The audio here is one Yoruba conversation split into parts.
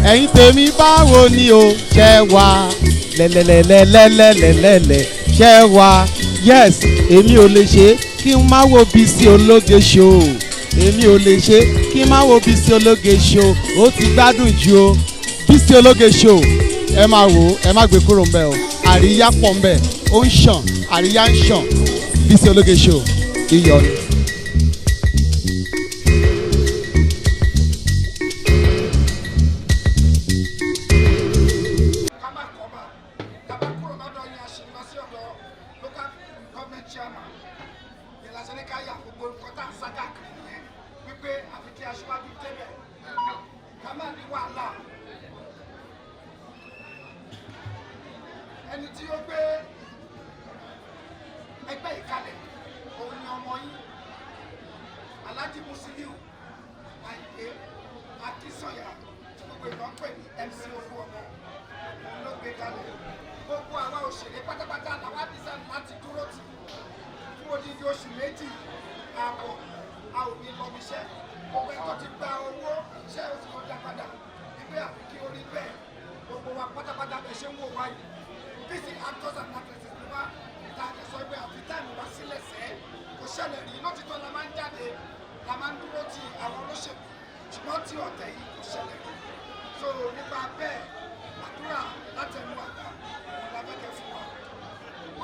ẹ̀yin tèmi báwo ni o ṣẹ́ wá lẹ́lẹ́lẹ́lẹ́lẹ́lẹ́lẹ́ ṣẹ́ wá yes èmi ò lè ṣe kí n má wo Bísí Ológe show èmi ò lè ṣe kí n má wo Bísí Ológe show ó ti gbádùn jù o Bísí Ológe show ẹ máa wò ó ẹ má gbé kúrò ńbẹ̀ o àríyá pọ̀ ńbẹ̀ ó ń ṣàn àríyá ń ṣàn Bísí Ológe show iyọ̀ ni. ẹni tí ó gbé ẹgbẹ́ ìkalẹ̀ òun ni ọmọ yín Alhaji Musiliu Àyìndé Akínsànyà tí gbogbo èèyàn ń pè ní MC Olúọmọ òun ló gbé kalẹ̀ gbogbo àwa òṣèré pátápátá làwọn àdìsá láti dúró tì fún odidi oṣù méjì ààbọ̀ a ò ní lọ́míṣẹ́ gbogbo ẹ̀kọ́ ti gba owó iṣẹ́ ó ti kọ́ dá padà wípé àfi kí orí bẹ́ẹ̀ gbogbo wa pátápátá bẹ̀ ṣe ń wò wáyé bísí actors and actresses ni wá ta àjẹ sọ pé àfi táìmù wá sílẹ̀ sẹ́ kò ṣẹlẹ̀ rí lótìtọ́ la máa ń jáde la máa ń dúró ti àwọn olóṣèlú ṣùgbọ́n tí ọ̀tẹ̀ yìí kò ṣẹlẹ̀ rí so nípa bẹ́ẹ̀ àdúrà látẹnu àgbà òun la fẹ́kẹ̀ fún wa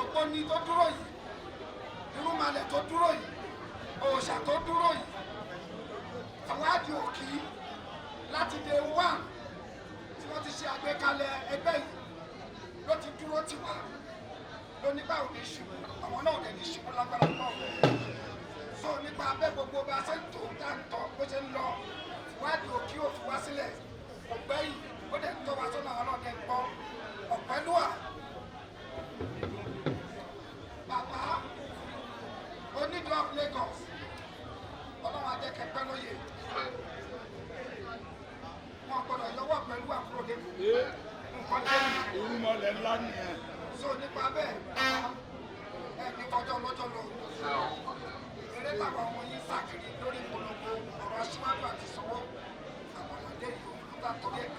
Ògbóni tó dúró yìí Irúnmalẹ̀ tó dúró yìí Òòṣà tó dúró yìí Fọwádìí Òkì láti day one tí wọ́n ti ṣe àgbékalẹ̀ ẹgbẹ́ yìí ló ti dúró tì wá ló nígbà ò ní ṣubú àwọn náà ò dẹ̀ ní ṣubú lágbára náà so nípa abẹ́ gbogbo bá ṣe ń tò dáńtọ́ bó ṣe ń lọ Fọwádìí Òkì ò fi wá sílẹ̀ ọ̀gbẹ́ yìí ó dẹ̀ ń tọ́ wa sọ́nà àwọn náà dẹ̀ ń gbọ́ Ọ̀pẹ́lúwà bàbá Onídùú of Lagos ọlọ́run ajẹ́kẹ̀pẹ́ lóye wọn gbọ́dọ̀ yọwọ́ pẹ̀lú àkúrò lẹ́kọ̀ọ́ nǹkan tẹ́lẹ̀ Irúnmọlẹ̀ ńlá nìyẹn. so nípa bẹ́ẹ̀ ẹ ní kọjọ́ lọ́jọ́ lọ eré tàwọn ọmọ yín sàkiri lórí ìpolongo ọ̀rọ̀ Aṣíwájú àti Sanwó àwọn ọmọdé yìí ó ń bá torí ẹ̀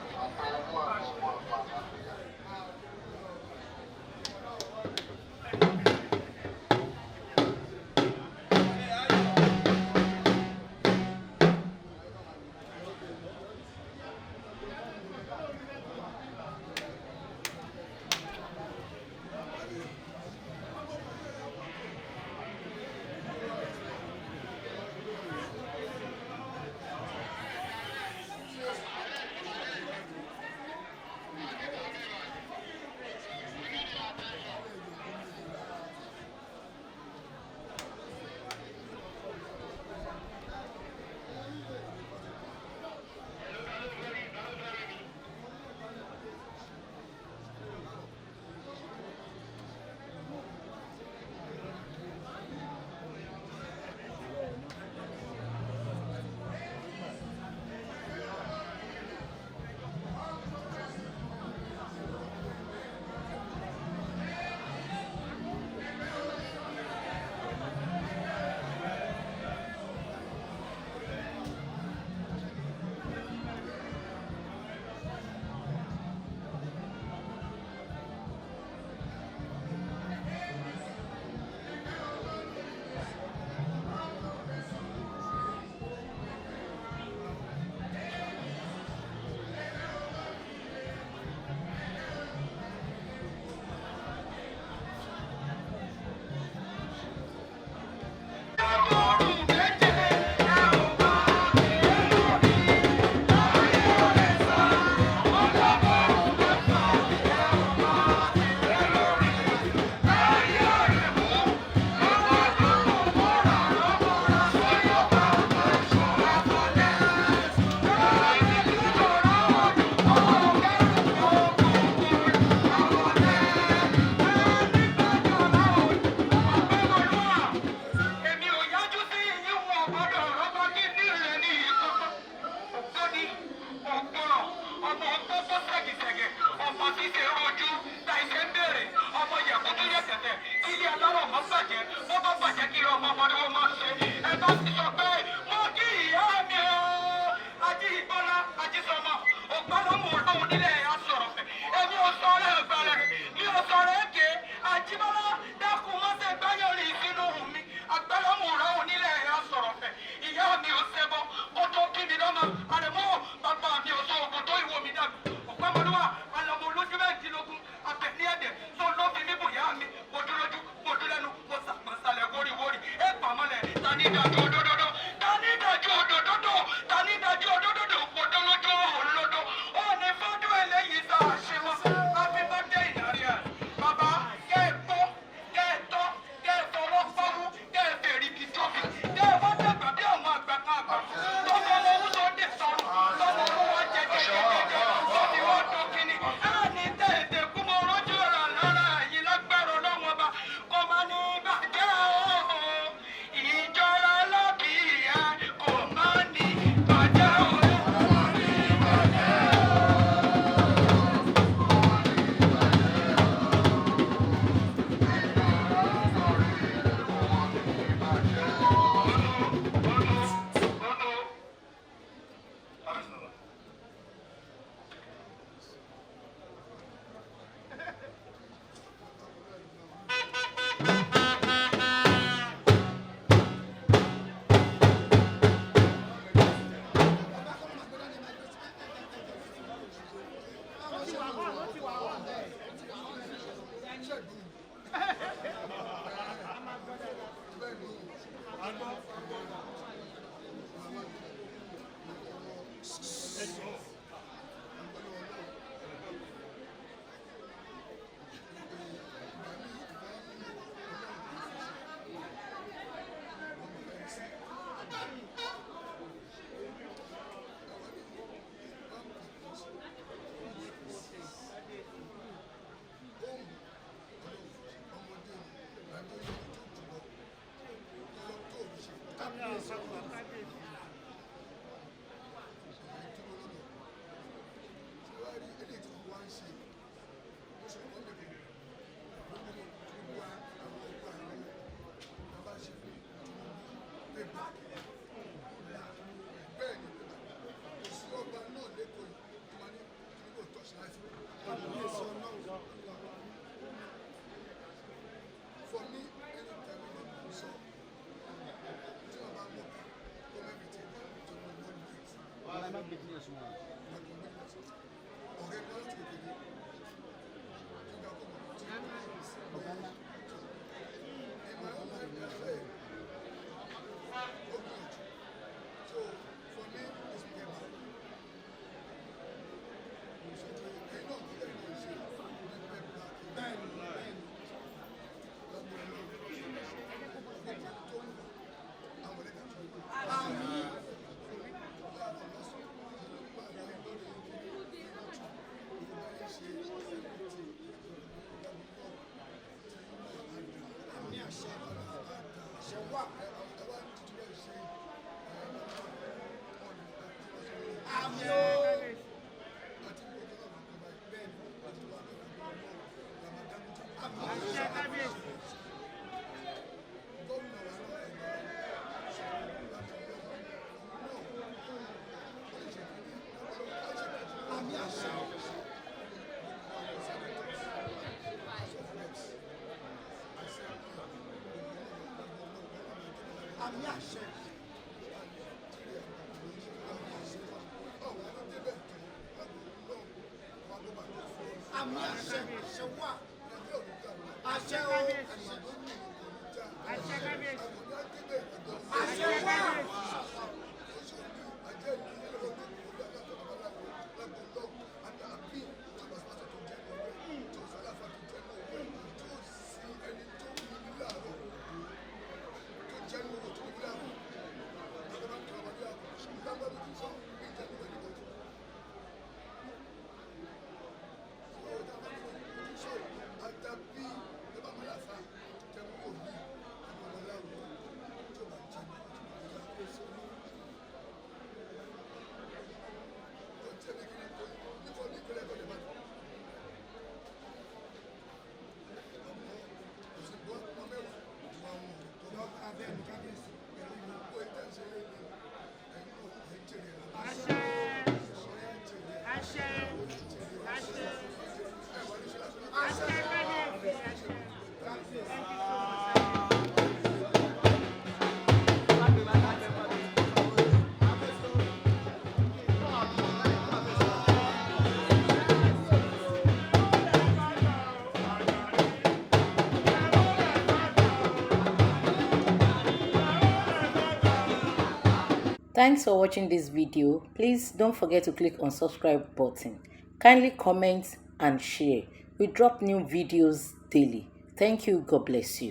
Thanks for watching this video. Please don't forget to click on subscribe button. Kindly comment and share. We drop new videos daily. Thank you. God bless you.